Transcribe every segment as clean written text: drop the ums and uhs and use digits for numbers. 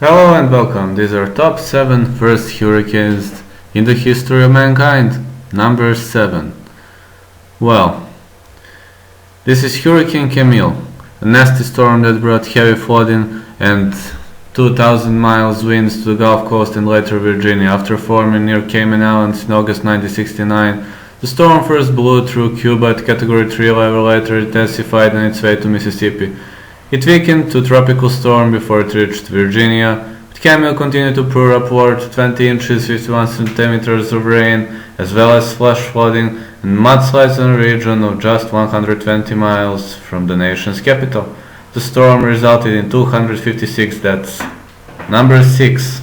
Hello and welcome. These are top 7 first hurricanes in the history of mankind. Number 7. Well, this is Hurricane CAMILLE, a nasty storm that brought heavy flooding and 2,000 miles winds to the Gulf Coast and later Virginia. After forming near Cayman Islands in August 1969, the storm first blew through Cuba at Category 3 level, later intensified on its way to Mississippi. It weakened to tropical storm before it reached Virginia, but CAMILLE continued to pour upward 20 inches 51 centimeters of rain, as well as flash flooding and mudslides in a region of just 120 miles from the nation's capital. The storm resulted in 256 deaths. Number 6.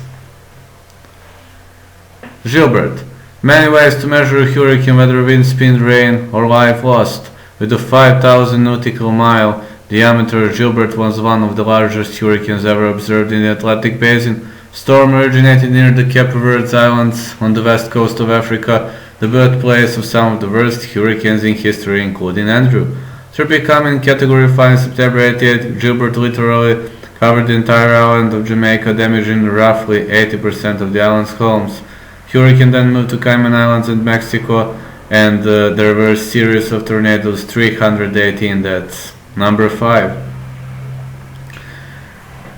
GILBERT. Many ways to measure a hurricane weather: wind speed, rain, or life lost. With a 5,000 nautical mile diameter, GILBERT was one of the largest hurricanes ever observed in the Atlantic Basin. Storm originated near the Cape Verde Islands on the west coast of Africa, the birthplace of some of the worst hurricanes in history, including Andrew. After becoming Category 5 in September 1988, GILBERT literally covered the entire island of Jamaica, damaging roughly 80% of the island's homes. Hurricane then moved to Cayman Islands and Mexico, and there were a series of tornadoes, 318 deaths. Number 5.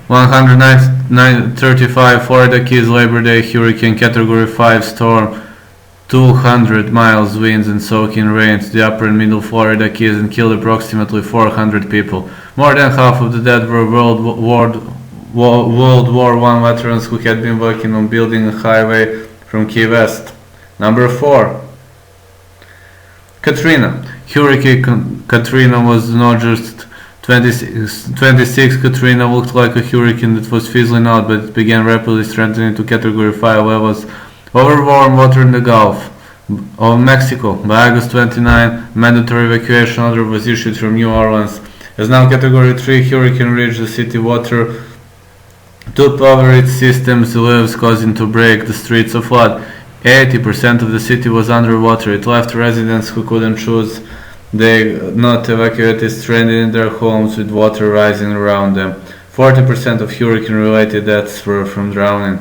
135 Florida Keys Labor Day Hurricane Category 5 storm, 200 miles winds and soaking rain to the upper and middle Florida Keys and killed approximately 400 people. More than half of the dead were World War I veterans who had been working on building a highway from Key West. Number 4. Katrina. Hurricane Katrina was not just 26. Katrina looked like a hurricane that was fizzling out, but it began rapidly strengthening to Category 5 levels over warm water in the Gulf of Mexico. By August 29, a mandatory evacuation order was issued from New Orleans. As now Category 3 hurricane reached the city, water took over its systems, the waves causing to break the streets of flood. 80% of the city was underwater. It left residents who couldn't choose they not evacuated stranded in their homes with water rising around them. 40% of hurricane-related deaths were from drowning,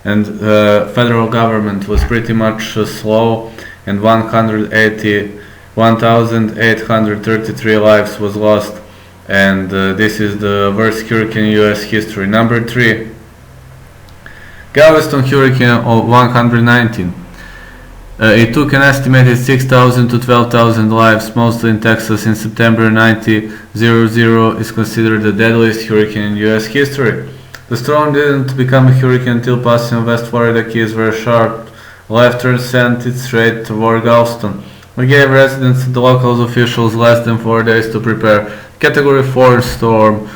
and the federal government was pretty much slow, and 1,833 lives was lost, and this is the worst hurricane in US history. Number 3. Galveston Hurricane of 119. It took an estimated 6,000 to 12,000 lives, mostly in Texas, in September 1900. Is considered the deadliest hurricane in US history. The storm didn't become a hurricane until passing West Florida Keys, where a sharp left turn sent it straight toward Galveston. We gave residents and the local officials less than 4 days to prepare. Category 4 storm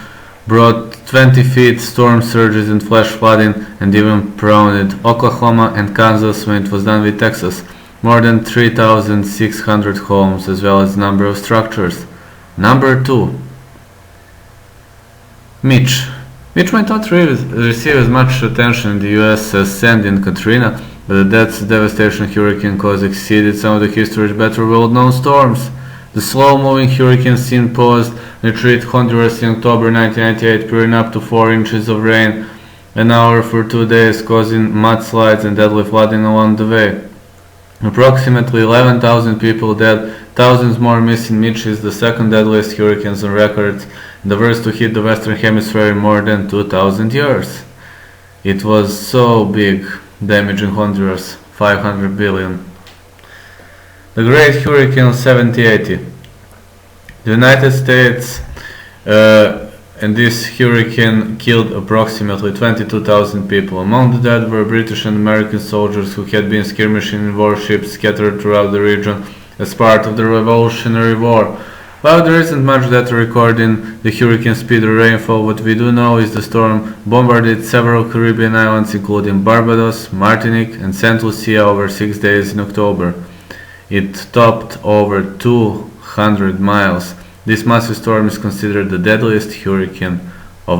brought 20 feet storm surges and flash flooding, and even prolonged Oklahoma and Kansas when it was done with Texas. More than 3,600 homes, as well as number of structures. Number 2. Mitch. Mitch might not receive as much attention in the US as Sandy and Katrina, but the devastation hurricane caused exceeded some of the history's better well-known storms. The slow-moving hurricane scene paused and reached Honduras in October 1998, pouring up to 4 inches of rain an hour for 2 days, causing mudslides and deadly flooding along the way. Approximately 11,000 people dead, thousands more missing. Mitch is the second deadliest hurricane on record, and the worst to hit the Western Hemisphere in more than 2,000 years. It was so big, damaging Honduras, 500 billion. The Great Hurricane of 1780. The United States and this hurricane killed approximately 22,000 people. Among the dead were British and American soldiers who had been skirmishing in warships scattered throughout the region as part of the Revolutionary War. While there isn't much data recording the hurricane's speed or rainfall, what we do know is the storm bombarded several Caribbean islands, including Barbados, Martinique, and St. Lucia over 6 days in October. It topped over 200 miles. This massive storm is considered the deadliest hurricane